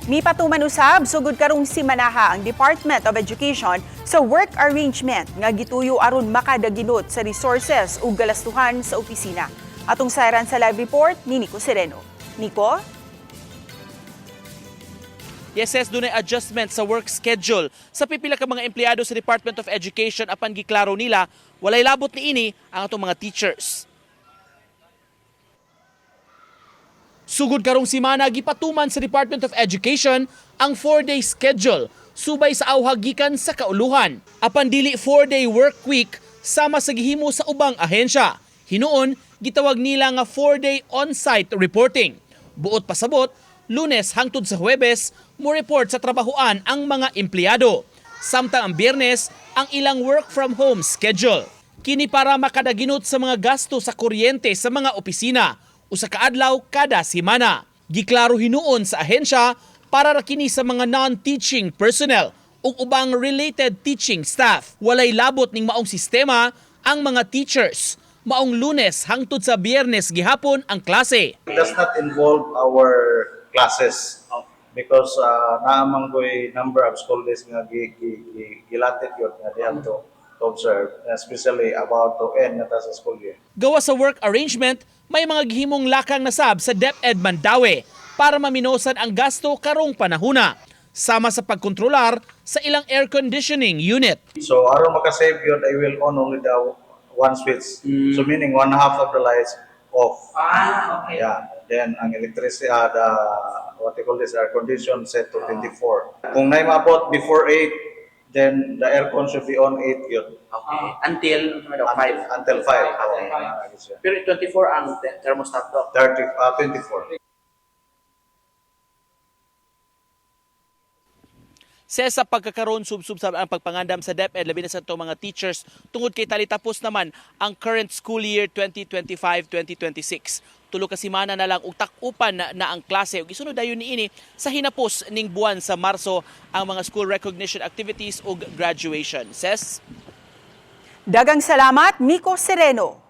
Mi patuman usab sugod karong simanaha ang Department of Education sa work arrangement nga gituyo aron makadaginot sa resources ug galastuhan sa opisina. Atong sayran sa live report ni Nico Sereno. Nico? Yes, dunay adjustment sa work schedule sa pipila ka mga empleyado sa Department of Education apan giklaro nila walay labot niini ang atong mga teachers. Sugod karong simana gipatuman sa Department of Education ang 4-day schedule subay sa awhag gikan sa kauluhan. Apan dili 4-day work week sama sa gihimo sa ubang ahensya. Hinuon gitawag nila nga 4-day on-site reporting. Buot pasabot, Lunes hangtod sa Huwebes mo report sa trabahoan ang mga empleyado. Samtang ang Biyernes ang ilang work from home schedule. Kini para makadaginot sa mga gasto sa kuryente sa mga opisina usa ka adlaw kada semana. Giklaro hinuon sa ahensya para ra kini sa mga non-teaching personnel ug ubang related teaching staff. Walay labot ning maong sistema ang mga teachers. Maong Lunes hangtod sa Biyernes gihapon ang klase. It does not involve our classes because naamang ko'y number of school days nga gilatid yun nga they have to observe, especially about to end na sa school year. Gawa sa work arrangement, may mga gihimong lakang nasab sa DepEd Mandaue para maminosan ang gasto karong panahuna sama sa pagkontrolar sa ilang air conditioning unit. So aron makasave yun, I will on only the one switch. So meaning one half of the lights off. Okay. Yeah. Then ang electricity, the what they call this air condition set to 24. Kung na maabot before 8, then the aircon should be on 8 yun. Okay. Until 5. Until 5. Okay. Pero 24 ang thermostat to. 24. Sa pagkakaroon subsub ang pagpangandam sa DepEd labi na sa itong mga teachers tungod kay talitapos naman ang current school year 2025-2026. Tulo ka semana na lang ug tak-upan na ang klase ug isunod dayon niini sa hinapos ning buwan sa Marso ang mga school recognition activities ug graduation. Dagang salamat, Nico Sereno.